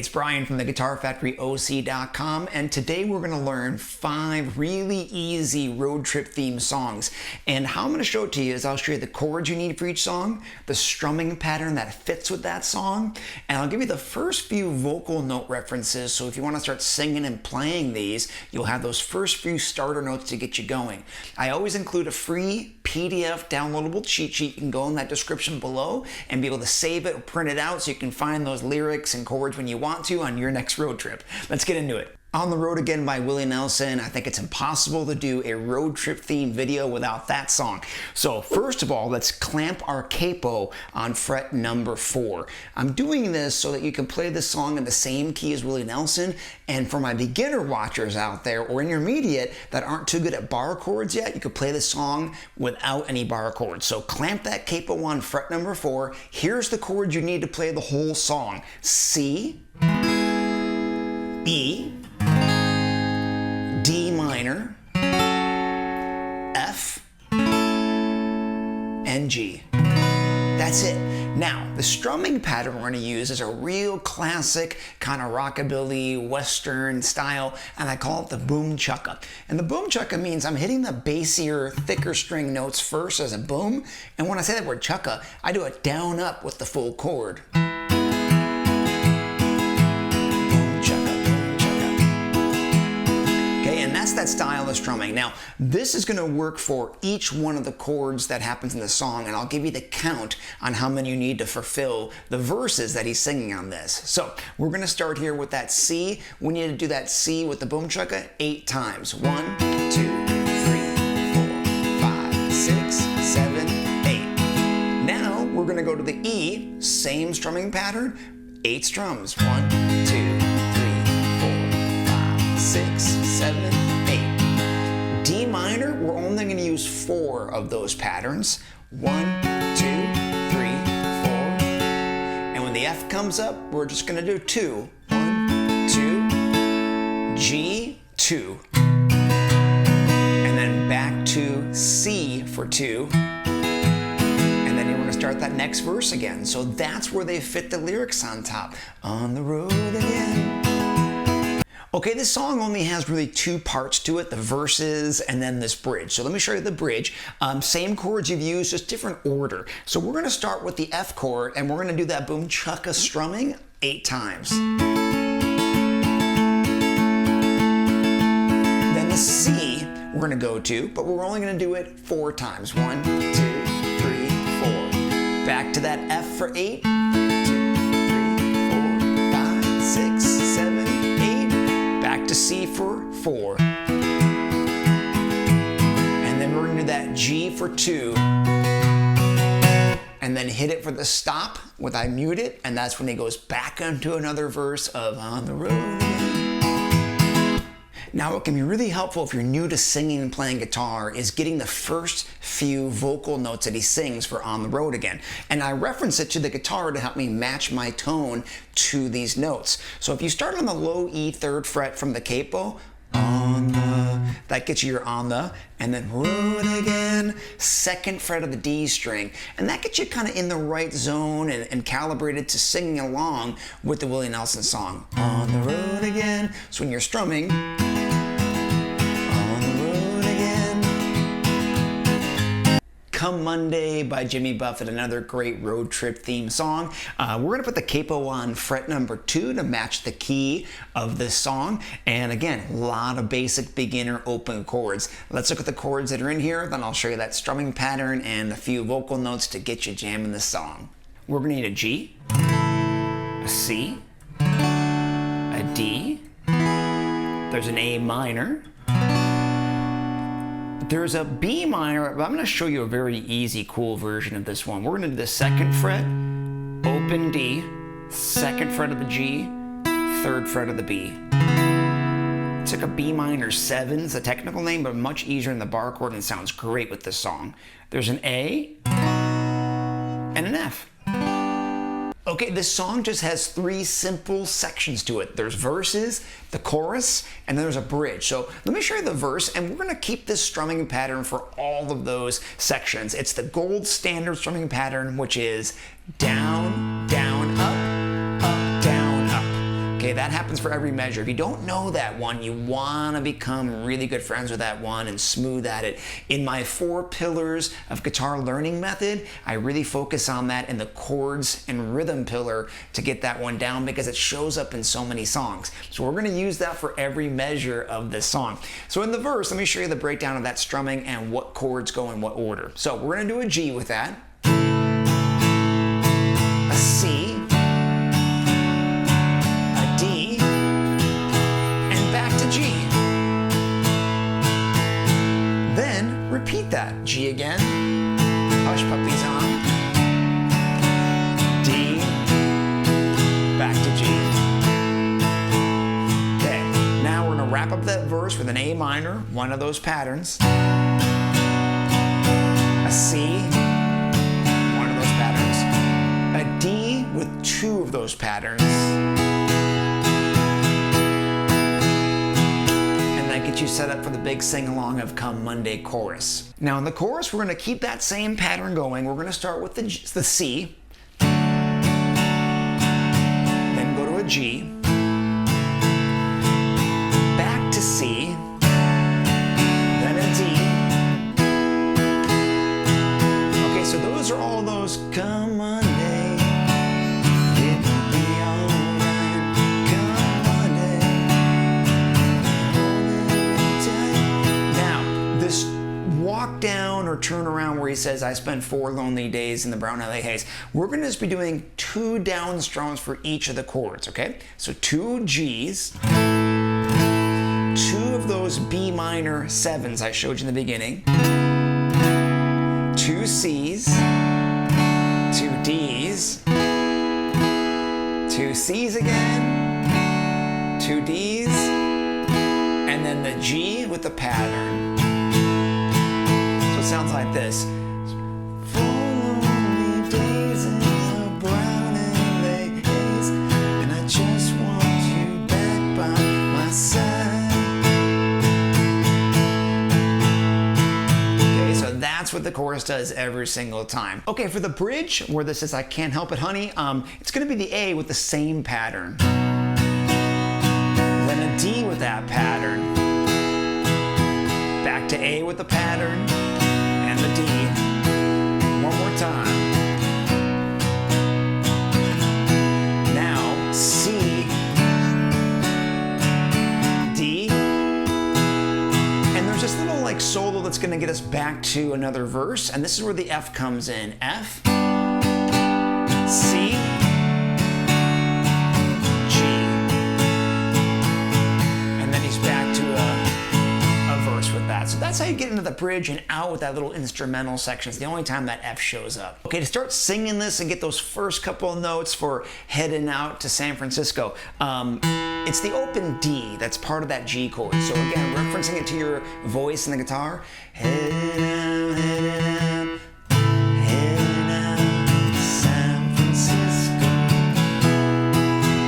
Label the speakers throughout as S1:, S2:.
S1: it's Brian from the GuitarFactoryOC.com, and today we're going to learn 5 really easy road trip theme songs. And how I'm going to show it to you is I'll show you the chords you need for each song, the strumming pattern that fits with that song, and I'll give you the first few vocal note references, so if you want to start singing and playing these, you'll have those first few starter notes to get you going. I always include a free PDF downloadable cheat sheet. You can go in that description below and be able to save it or print it out so you can find those lyrics and chords when you want to on your next road trip. Let's get into it. On the Road Again by Willie Nelson. I think it's impossible to do a road trip themed video without that song. So first of all, let's clamp our capo on fret number 4. I'm doing this so that you can play this song in the same key as Willie Nelson. And for my beginner watchers out there or intermediate that aren't too good at bar chords yet, you could play this song without any bar chords. So clamp that capo on fret number 4. Here's the chords you need to play the whole song. C, E, D minor, F, and G. That's it. Now, the strumming pattern we're going to use is a real classic kind of rockabilly western style, and I call it the boom chukka. And the boom chukka means I'm hitting the bassier, thicker string notes first as a boom, and when I say that word chukka, I do it down up with the full chord. That's that style of strumming. Now, this is going to work for each one of the chords that happens in the song, and I'll give you the count on how many you need to fulfill the verses that he's singing on this. So, we're going to start here with that C. We need to do that C with the boom chukka 8 times. 1, 2, 3, 4, 5, 6, 7, 8. Now, we're going to go to the E, same strumming pattern, 8 strums. 1, 2, 3, 4, 5, 6, 7, 8. D minor, we're only going to use 4 of those patterns. 1, 2, 3, 4. And when the F comes up, we're just going to do 2. 1, 2, G, 2. And then back to C for 2. And then you're going to start that next verse again. So that's where they fit the lyrics on top. On the road again. Okay, this song only has really 2 parts to it, the verses and then this bridge. So let me show you the bridge. Same chords you've used, just different order. So we're going to start with the F chord, and we're going to do that boom chukka strumming 8 times. Then the C we're going to go to, but we're only going to do it 4 times. 1, 2, 3, 4. Back to that F for 8. 2, 3, 4, 5, 6, 7, 8. Back to C for 4. And then we're going to do that G for 2. And then hit it for the stop with I mute it, and that's when he goes back into another verse of On the Road Again. Now, what can be really helpful if you're new to singing and playing guitar is getting the first few vocal notes that he sings for On the Road Again. And I reference it to the guitar to help me match my tone to these notes. So if you start on the low E 3rd fret from the capo, on the, that gets you your on the, and then road again, 2nd fret of the D string. And that gets you kind of in the right zone and calibrated to singing along with the Willie Nelson song. On the road again. So when you're strumming, Come Monday by Jimmy Buffett, another great road trip theme song. We're going to put the capo on fret number 2 to match the key of this song. And again, a lot of basic beginner open chords. Let's look at the chords that are in here, then I'll show you that strumming pattern and a few vocal notes to get you jamming this song. We're going to need a G, a C, a D, there's an A minor, there's a B minor, but I'm going to show you a very easy, cool version of this one. We're going to do the 2nd fret, open D, 2nd fret of the G, 3rd fret of the B. It's like a B minor 7 is the technical name, but much easier in the bar chord and sounds great with this song. There's an A and an F. Okay, this song just has 3 simple sections to it. There's verses, the chorus, and then there's a bridge. So let me show you the verse, and we're going to keep this strumming pattern for all of those sections. It's the gold standard strumming pattern, which is down, down, up, down, up. Okay, that happens for every measure. If you don't know that one, you want to become really good friends with that one and smooth at it. In my 4 pillars of guitar learning method, I really focus on that in the chords and rhythm pillar to get that one down because it shows up in so many songs. So we're going to use that for every measure of this song. So in the verse, let me show you the breakdown of that strumming and what chords go in what order. So we're going to do a G with that, a C, a D, and back to G. Then repeat that. G again, hush puppies on, D, back to G. Okay, now we're going to wrap up that verse with an A minor, one of those patterns, a C, one of those patterns, a D with 2 of those patterns, and that gets you set up for the big sing-along of Come Monday chorus. Now in the chorus, we're going to keep that same pattern going. We're going to start with the C, then go to a G, back to C, then a D. So those are all those come Monday, it'll be alright, come Monday, now, this walk down or turn around where he says, I spent 4 lonely days in the brown LA haze, we're going to just be doing 2 down strums for each of the chords, okay? So 2 Gs, 2 of those B minor 7s I showed you in the beginning, 2 Cs, 2 Ds, 2 Cs again, 2 Ds, and then the G with the pattern. So it sounds like this. 4 lonely days in the brown LA haze, and I just want you back by my side. That's what the chorus does every single time. Okay, for the bridge, where this is I Can't Help It Honey, it's going to be the A with the same pattern. Then a D with that pattern. Back to A with the pattern, and the D. One more time. Now, C, D, and there's this little like solo that's going to get us back to another verse, and this is where the F comes in. F, C, G, and then he's back to a verse with that. So that's how you get into the bridge and out with that little instrumental section. It's the only time that F shows up. Okay, to start singing this and get those first couple of notes for heading out to San Francisco, it's the open D that's part of that G chord. So again, referencing it to your voice and the guitar. Heading out, San Francisco.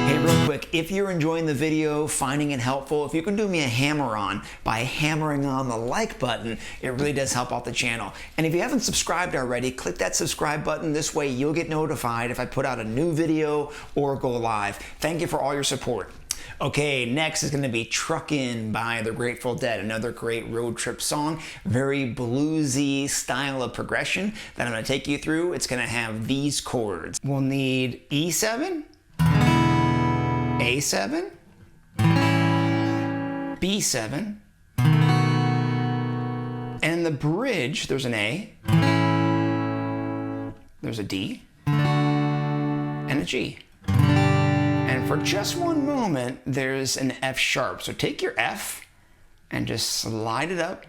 S1: Hey, real quick, if you're enjoying the video, finding it helpful, if you can do me a hammer-on by hammering on the like button, it really does help out the channel. And if you haven't subscribed already, click that subscribe button. This way you'll get notified if I put out a new video or go live. Thank you for all your support. Okay, next is going to be Truckin' by the Grateful Dead, another great road trip song. Very bluesy style of progression that I'm going to take you through. It's going to have these chords. We'll need E7, A7, B7, and in the bridge there's an A, there's a D, and a G. And for just one moment, there's an F sharp. So take your F and just slide it up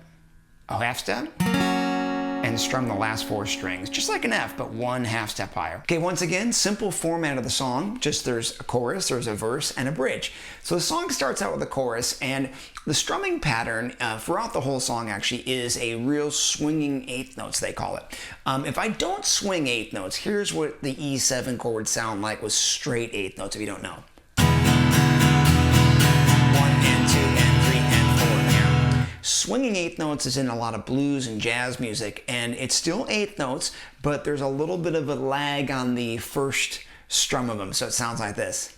S1: a half step and strum the last 4 strings, just like an F, but 1 half step higher. Okay, once again, simple format of the song. Just there's a chorus, there's a verse, and a bridge. So the song starts out with a chorus, and the strumming pattern throughout the whole song actually is a real swinging 8th notes, they call it. If I don't swing 8th notes, here's what the E7 chord would sound like with straight 8th notes if you don't know. 1 and 2 and 3 and 4 here. Swinging 8th notes is in a lot of blues and jazz music, and it's still 8th notes, but there's a little bit of a lag on the first strum of them, so it sounds like this.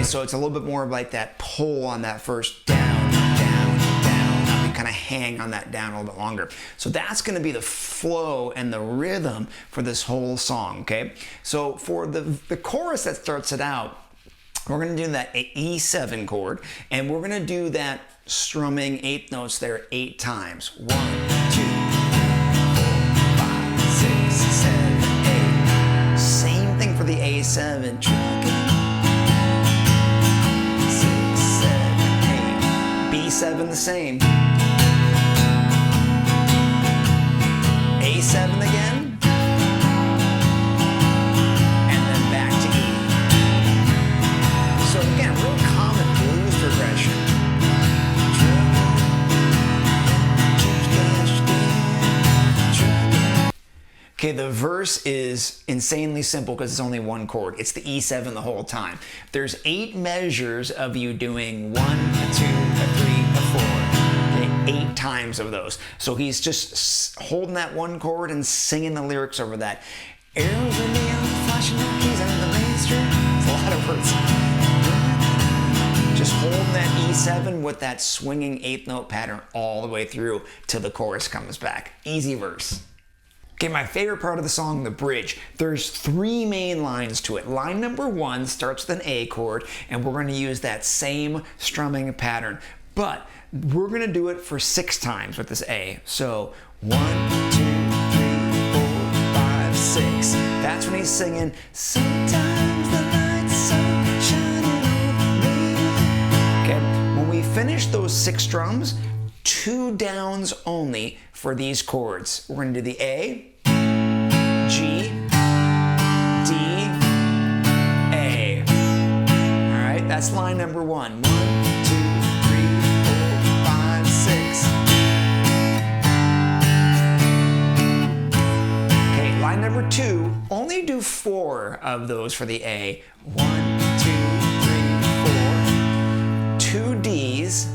S1: Okay, so it's a little bit more of like that pull on that first down, down, down. You kind of hang on that down a little bit longer. So that's going to be the flow and the rhythm for this whole song, okay? So for the chorus that starts it out, we're going to do that E7 chord, and we're going to do that strumming 8 notes there 8 times. 1, 2, 3, 4, 5, 6, 7, 8. Same thing for the A7. Truckin. 6, 7, 8. B7 the same. A7 again. And then back to E. So again, real common blues progression. Okay, the verse is insanely simple because it's only 1 chord. It's the E7 the whole time. There's 8 measures of you doing 1, a 2, a 3, a 4. Okay, 8 times of those. So he's just holding that 1 chord and singing the lyrics over that. Arrows in the air, flashing the keys on the main street. It's a lot of words. Just holding that E7 with that swinging 8th note pattern all the way through till the chorus comes back. Easy verse. Okay, my favorite part of the song, the bridge. There's 3 main lines to it. Line number 1 starts with an A chord, and we're going to use that same strumming pattern. But we're going to do it for 6 times with this A. So 1, 2, 3, 4, 5, 6. That's when he's singing, sometimes the light's so shining on me. Okay, when we finish those 6 drums, 2 downs only for these chords. We're going to do the A, G, D, A. All right, that's line number 1. 1, 2, 3, 4, 5, 6. Okay, line number 2, only do 4 of those for the A. 1, 2, 3, 4. 2 Ds.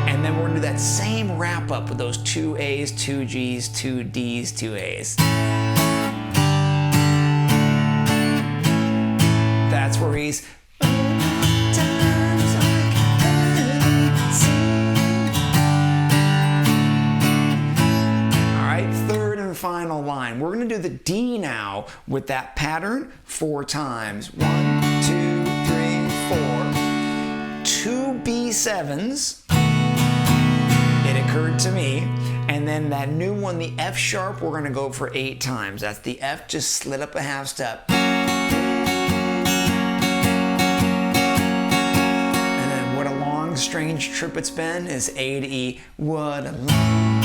S1: And then we're going to do that same wrap up with those 2 A's, 2 G's, 2 D's, 2 A's. That's where he's... Alright, third and final line. We're going to do the D now with that pattern 4 times. 1, 2, 3, 4. 2 B7s. It occurred to me. And then that new one, the F sharp, we're going to go for 8 times. That's the F just slid up a half step. And then what a long, strange trip it's been is A to E. What a long,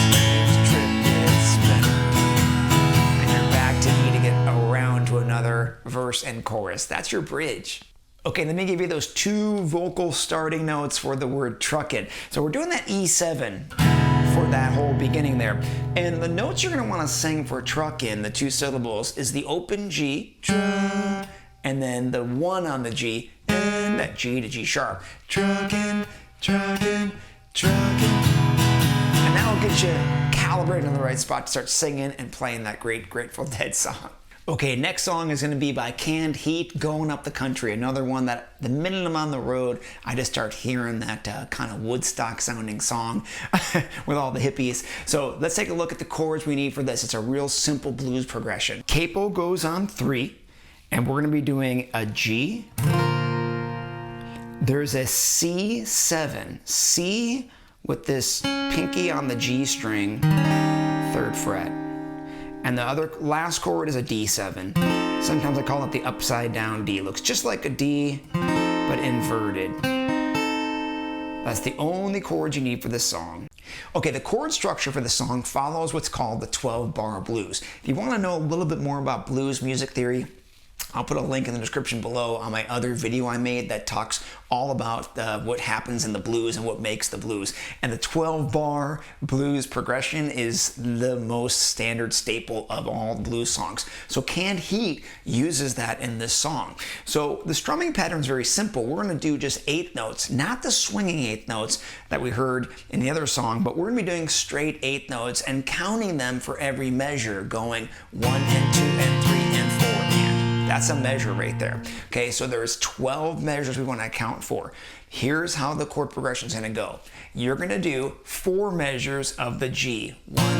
S1: strange trip it's been. And then back to E to get around to another verse and chorus. That's your bridge. Okay, let me give you those 2 vocal starting notes for the word truckin. So we're doing that E7 for that whole beginning there. And the notes you're going to want to sing for truckin, the 2 syllables, is the open G, and then the 1 on the G, and that G to G sharp. Truckin, truckin, truckin. And that'll get you calibrated in the right spot to start singing and playing that great Grateful Dead song. Okay, next song is going to be by Canned Heat, Goin Up The Country. Another one that the minute I'm on the road, I just start hearing that kind of Woodstock sounding song with all the hippies. So let's take a look at the chords we need for this. It's a real simple blues progression. Capo goes on 3, and we're going to be doing a G. There's a C7. C with this pinky on the G string, 3rd fret. And the other last chord is a D7. Sometimes I call it the upside down D. Looks just like a D, but inverted. That's the only chord you need for this song. Okay, the chord structure for the song follows what's called the 12-bar blues. If you want to know a little bit more about blues music theory, I'll put a link in the description below on my other video I made that talks all about what happens in the blues and what makes the blues. And the 12-bar blues progression is the most standard staple of all blues songs. So Canned Heat uses that in this song. So the strumming pattern is very simple. We're going to do just 8 notes, not the swinging 8 notes that we heard in the other song, but we're going to be doing straight 8 notes and counting them for every measure, going 1 and 2 and 3 and 4 and. That's a measure right there. Okay, so there's 12 measures we want to account for. Here's how the chord progression is going to go. You're going to do 4 measures of the G. 1, 2, 3,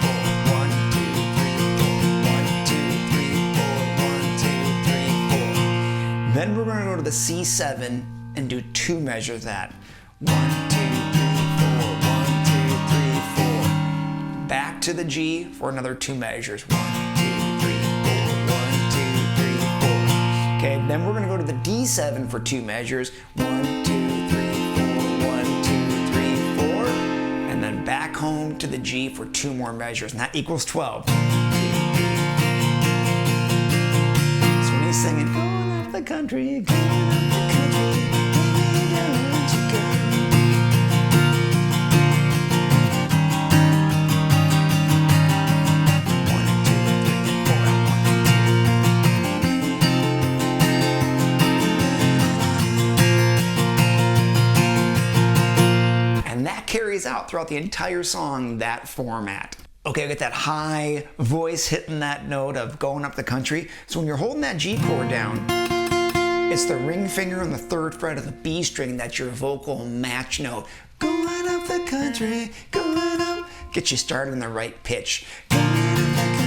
S1: 4. 1, 2, 3, 4. 1, 2, 3, 4. 1, 2, 3, 4. Then we're going to go to the C7 and do 2 measures of that. 1, 2, 3, 4. 1, 2, 3, 4. Back to the G for another 2 measures. 1, 2, 3, 4. 1, 2, 3, 4. Okay, then we're going to go to the D7 for 2 measures. 1, 2, 3, 4. 1, 2, 3, 4. And then back home to the G for 2 more measures, and that equals 12. 1, 2, 3. So when he's singing, going up the country, going up the country, where you go. Carries out throughout the entire song, that format. Okay, I get that high voice hitting that note of going up the country. So when you're holding that G chord down, it's the ring finger on the 3rd fret of the B string that's your vocal match note. Going up the country, going up. Get you started in the right pitch. Going up the country,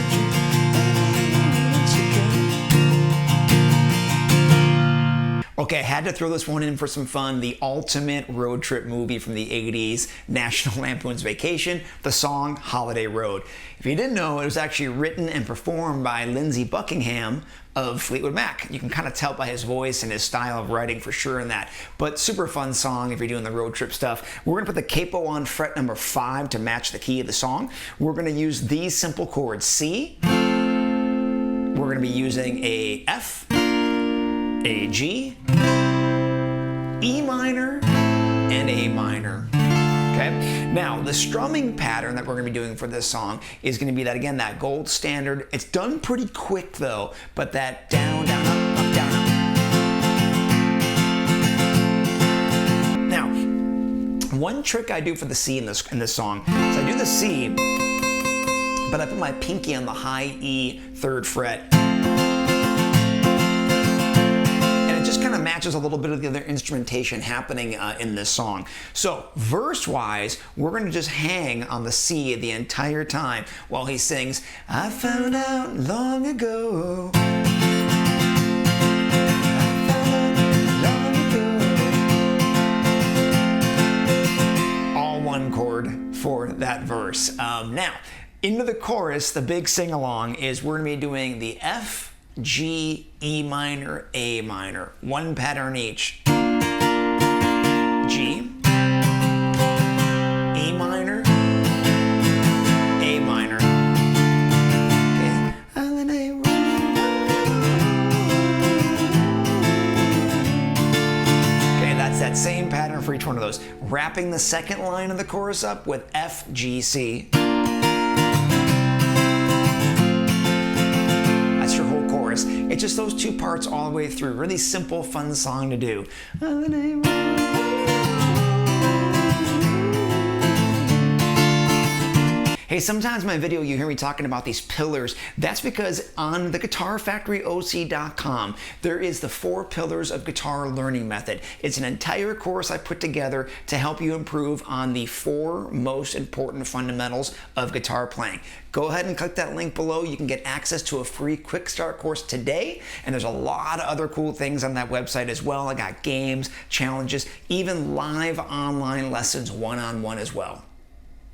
S1: okay, I had to throw this one in for some fun. The ultimate road trip movie from the 80s, National Lampoon's Vacation, the song Holiday Road. If you didn't know, it was actually written and performed by Lindsey Buckingham of Fleetwood Mac. You can kind of tell by his voice and his style of writing for sure in that. But super fun song if you're doing the road trip stuff. We're gonna put the capo on fret number 5 to match the key of the song. We're gonna use these simple chords. C, we're gonna be using a F, a G, E minor, and A minor. Okay? Now, the strumming pattern that we're going to be doing for this song is going to be that, again, that gold standard. It's done pretty quick, though, but that down, down, up, up, down, up. Now, one trick I do for the C in this song is I do the C, but I put my pinky on the high E 3rd fret. Kind of matches a little bit of the other instrumentation happening in this song. So verse-wise, we're going to just hang on the C the entire time while he sings, I found out long ago. All one chord for that verse. Now, into the chorus, the big sing-along is we're going to be doing the F, G, E minor, A minor. One pattern each. G, E minor, A minor. Okay. Okay, that's that same pattern for each one of those. Wrapping the second line of the chorus up with F, G, C. It's just those 2 parts all the way through. Really simple, fun song to do. Hey, sometimes in my video you hear me talking about these pillars. That's because on the guitarfactoryoc.com there is the 4 pillars of guitar learning method. It's an entire course I put together to help you improve on the 4 most important fundamentals of guitar playing. Go ahead and click that link below. You can get access to a free quick start course today, and there's a lot of other cool things on that website as well. I got games, challenges, even live online lessons one-on-one as well.